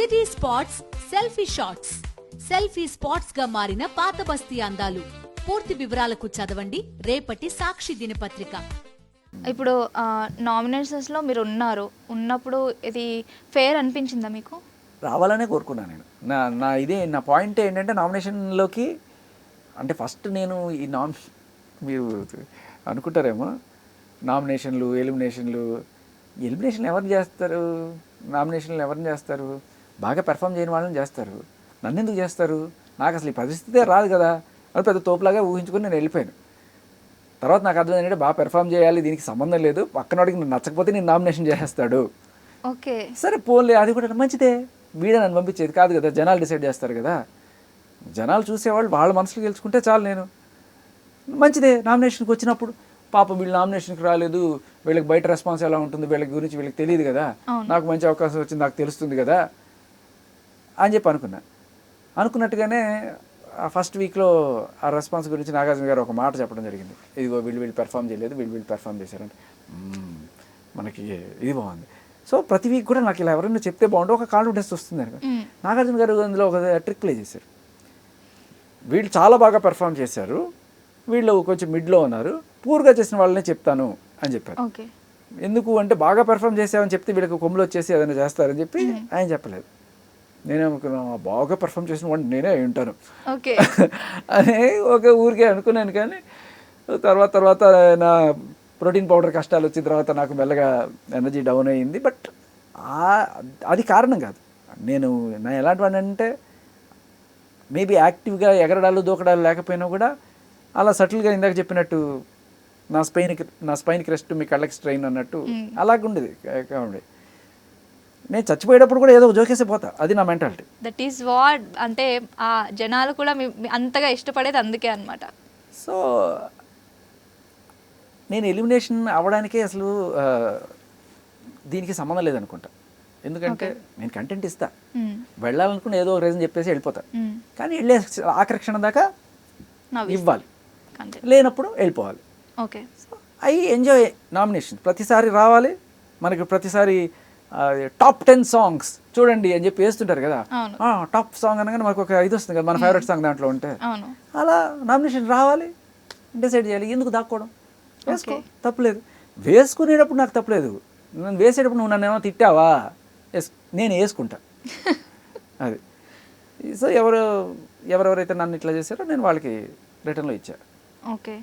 City spots selfie shots. Selfie spots గా మారిన పాత బస్తీ అందాలు. పూర్తి వివరాలకు చదవండి రేపటి సాక్షి దినపత్రిక. ఇప్పుడు నామినేషన్స్లో మీరు ఉన్నప్పుడు ఇది ఫేర్ అనిపించిందా మీకు? రావాలనే కోరుకున్నాను నేను. నా పాయింట్ ఏంటంటే నామినేషన్లోకి అంటే ఫస్ట్ నేను ఈ మీరు అనుకుంటారేమో నామినేషన్లు ఎలిమినేషన్లు ఎవరిని చేస్తారు, నామినేషన్లు ఎవరిని చేస్తారు, బాగా పెర్ఫామ్ చేయని వాళ్ళని చేస్తారు. నన్ను ఎందుకు చేస్తారు? నాకు అసలు ఈ పరిస్థితే రాదు కదా అని పెద్ద తోపులాగా ఊహించుకొని నేను వెళ్ళిపోయాను. తర్వాత నాకు అర్థం ఏంటంటే బాగా పెర్ఫామ్ చేయాలి, దీనికి సంబంధం లేదు, పక్కనోడికి నేను నచ్చకపోతే నేను నామినేషన్ చేసేస్తాడు. ఓకే సరే పోన్లే, అది కూడా మంచిదే. వీడే నన్ను పంపించేది కాదు కదా, జనాలు డిసైడ్ చేస్తారు కదా. జనాలు చూసేవాళ్ళు వాళ్ళ మనసులో గెలుచుకుంటే చాలు. నేను మంచిదే. నామినేషన్కి వచ్చినప్పుడు పాపం వీళ్ళు నామినేషన్కి రాలేదు, వీళ్ళకి బయట రెస్పాన్స్ ఎలా ఉంటుంది, వీళ్ళకి గురించి వీళ్ళకి తెలియదు కదా, నాకు మంచి అవకాశం వచ్చింది, నాకు తెలుస్తుంది కదా అని చెప్పి అనుకున్నట్టుగానే ఆ ఫస్ట్ వీక్లో ఆ రెస్పాన్స్ గురించి నాగార్జున గారు ఒక మాట చెప్పడం జరిగింది. ఇదిగో వీళ్ళు పెర్ఫామ్ చేయలేదు, వీళ్ళు పెర్ఫామ్ చేశారంటే మనకి ఇది బాగుంది. సో ప్రతి వీక్ కూడా నాకు ఇలా ఎవరైనా చెప్తే బాగుంటుంది, ఒక కాన్ఫిడెన్స్ వస్తుంది అని. నాగార్జున గారు అందులో ఒక ట్రిక్ ప్లే చేశారు. వీళ్ళు చాలా బాగా పెర్ఫామ్ చేశారు, వీళ్ళు కొంచెం మిడ్లో ఉన్నారు, పూర్గా చేసిన వాళ్ళనే చెప్తాను అని చెప్పారు. ఎందుకు అంటే బాగా పెర్ఫామ్ చేసామని చెప్తే వీళ్ళకి కొమ్ములు వచ్చేసి ఏదైనా చేస్తారని చెప్పి ఆయన చెప్పలేదు. నేనే అనుకున్నాను బాగా పెర్ఫామ్ చేసిన వాడిని నేనే అయి ఉంటాను అని ఒక ఊరికే అనుకున్నాను. కానీ తర్వాత నా ప్రోటీన్ పౌడర్ కష్టాలు వచ్చిన తర్వాత నాకు మెల్లగా ఎనర్జీ డౌన్ అయ్యింది. బట్ అది కారణం కాదు. నా ఎలాంటి వాడిని అంటే మేబీ యాక్టివ్గా ఎగరడాలు దూకడాలు లేకపోయినా కూడా అలా సటిల్గా ఇందాక చెప్పినట్టు నా స్పైన్ క్రెస్ట్ మీ కళ్ళకి స్ట్రెయిన్ అన్నట్టు అలాగుండేది కావండి. నేను చచ్చిపోయేటప్పుడు కూడా ఏదో జోకేసి పోతా, అది నా మెంటాలిటీ. దట్ ఈస్ వాట్ అంటే ఆ జనాలు కూడా అంతగా ఇష్టపడేది అందుకే అనమాట. సో నేను ఎలిమినేషన్ అవ్వడానికే అసలు దీనికి సంబంధం లేదనుకుంటా. ఎందుకంటే నేను కంటెంట్ ఇస్తా, వెళ్ళాలనుకున్న ఏదో ఒక రీజన్ చెప్పేసి వెళ్ళిపోతా. కానీ వెళ్ళే ఆఖరి క్షణం దాకా ఇవ్వాలి, లేనప్పుడు వెళ్ళిపోవాలి. Okay, I enjoy nomination. ప్రతిసారి రావాలి మనకి, ప్రతిసారి టాప్ 10 సాంగ్స్ చూడండి అని చెప్పి వేస్తుంటారు కదా. టాప్ సాంగ్ అనగానే మనకు ఒక ఇది వస్తుంది కదా, మన ఫేవరెట్ సాంగ్ దాంట్లో ఉంటే. అలా నామినేషన్ రావాలి, డిసైడ్ చేయాలి. ఎందుకు దాక్కోవడం? వేసుకో, తప్పలేదు. వేసుకునేటప్పుడు నాకు తప్పలేదు. నన్ను వేసేటప్పుడు నువ్వు నన్ను ఏమో తిట్టావా, నేను వేసుకుంటా అది. సో ఎవరెవరైతే నన్ను ఇట్లా చేశారో నేను వాళ్ళకి రిటర్న్లో ఇచ్చా. ఓకే.